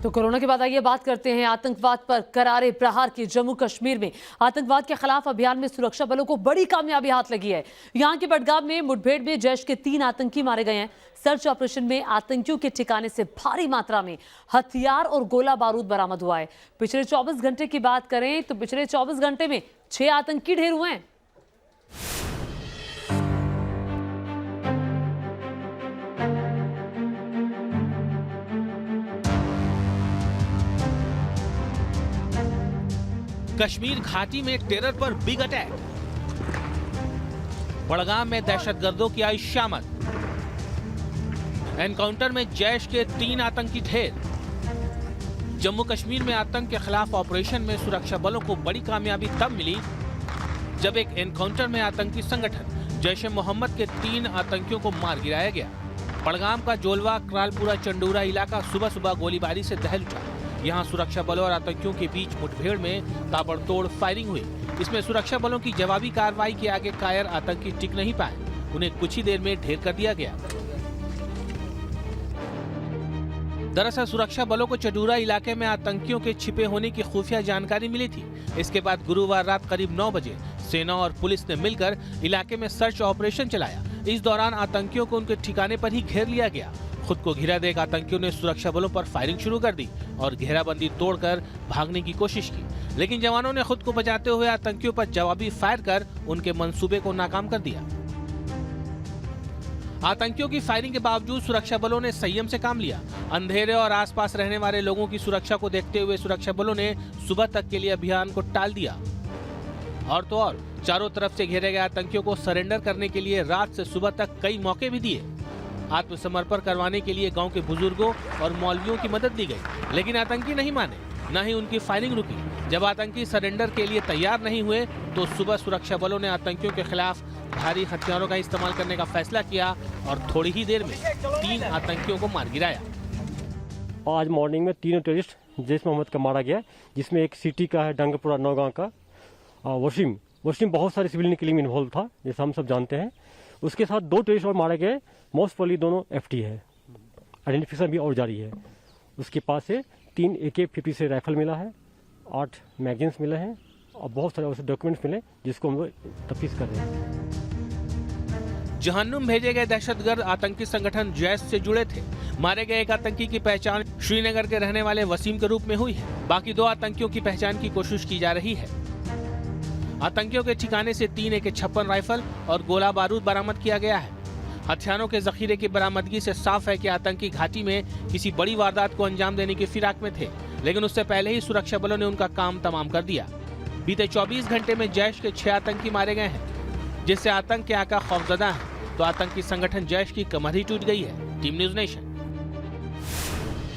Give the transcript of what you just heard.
तो कोरोना के बाद आइए बात करते हैं आतंकवाद पर करारे प्रहार की। जम्मू कश्मीर में आतंकवाद के खिलाफ अभियान में सुरक्षा बलों को बड़ी कामयाबी हाथ लगी है। यहां के बडगाम में मुठभेड़ में जैश के 3 आतंकी मारे गए हैं। सर्च ऑपरेशन में आतंकियों के ठिकाने से भारी मात्रा में हथियार और गोला बारूद बरामद हुआ है। पिछले 24 घंटे की बात करें तो पिछले 24 घंटे में 6 आतंकी ढेर हुए हैं। कश्मीर घाटी में टेरर पर बिग अटैक। बडगाम में दहशतगर्दों की आई शामत। एनकाउंटर में जैश के 3 आतंकी ढेर। जम्मू कश्मीर में आतंक के खिलाफ ऑपरेशन में सुरक्षा बलों को बड़ी कामयाबी तब मिली जब एक एनकाउंटर में आतंकी संगठन जैश-ए-मोहम्मद के 3 आतंकियों को मार गिराया गया। बडगाम का जोलवा क्रालपुरा चंडूरा इलाका सुबह सुबह गोलीबारी से दहल उठा। यहाँ सुरक्षा बलों और आतंकियों के बीच मुठभेड़ में ताबड़तोड़ फायरिंग हुई। इसमें सुरक्षा बलों की जवाबी कार्रवाई के आगे कायर आतंकी टिक नहीं पाए। उन्हें कुछ ही देर में ढेर कर दिया गया। दरअसल सुरक्षा बलों को चंडूरा इलाके में आतंकियों के छिपे होने की खुफिया जानकारी मिली थी। इसके बाद गुरुवार रात करीब 9 बजे सेना और पुलिस ने मिलकर इलाके में सर्च ऑपरेशन चलाया। इस दौरान आतंकियों को उनके ठिकाने पर ही घेर लिया गया। खुद को घिरा देख आतंकियों ने सुरक्षा बलों पर फायरिंग शुरू कर दी और घेराबंदी तोड़कर भागने की कोशिश की, लेकिन जवानों ने खुद को बचाते हुए आतंकियों पर जवाबी फायर कर उनके मंसूबे को नाकाम कर दिया। आतंकियों की फायरिंग के बावजूद सुरक्षा बलों ने संयम से काम लिया। अंधेरे और आसपास रहने वाले लोगों की सुरक्षा को देखते हुए सुरक्षा बलों ने सुबह तक के लिए अभियान को टाल दिया। और तो और चारों तरफ से घेरे गए आतंकियों को सरेंडर करने के लिए रात से सुबह तक कई मौके भी दिए। आत्मसमर्पण करवाने के लिए गांव के बुजुर्गों और मौलवियों की मदद दी गई, लेकिन आतंकी नहीं माने, न ही उनकी फायरिंग रुकी। जब आतंकी सरेंडर के लिए तैयार नहीं हुए तो सुबह सुरक्षा बलों ने आतंकियों के खिलाफ भारी हथियारों का इस्तेमाल करने का फैसला किया और थोड़ी ही देर में 3 आतंकियों को मार गिराया। आज मॉर्निंग में 3 टेररिस्ट जैश-ए-मोहम्मद का मारा गया, जिसमें एक सिटी का है डंगपुरा नौगांव का वसीम बहुत सारे सिविलियन किलिंग में इन्वॉल्व था, जैसा हम सब जानते हैं। उसके साथ 2 टेररिस्ट और मारे गए। मोस्ट प्रोबेबली दोनों एफटी है। आइडेंटिफिकेशन भी और जारी है। उसके पास से 3 AK-50 से राइफल मिला है, 8 मैगजीन्स मिले हैं और बहुत सारे डॉक्यूमेंट्स मिले जिसको हम लोग तफ्तीश कर रहे हैं। जहन्नुम भेजे गए दहशतगर्द आतंकी संगठन जैश से जुड़े थे। मारे गए एक आतंकी की पहचान श्रीनगर के रहने वाले वसीम के रूप में हुई है। बाकी 2 आतंकियों की पहचान की कोशिश की जा रही है। आतंकियों के ठिकाने से 3 AK-56 राइफल और गोला बारूद बरामद किया गया है। हथियारों के जखीरे की बरामदगी से साफ है कि आतंकी घाटी में किसी बड़ी वारदात को अंजाम देने की फिराक में थे, लेकिन उससे पहले ही सुरक्षा बलों ने उनका काम तमाम कर दिया। बीते 24 घंटे में जैश के 6 आतंकी मारे गए हैं, जिससे आतंक के आका खौफजदा हैं। तो आतंकी संगठन जैश की कमर ही टूट गई है। Team news nation.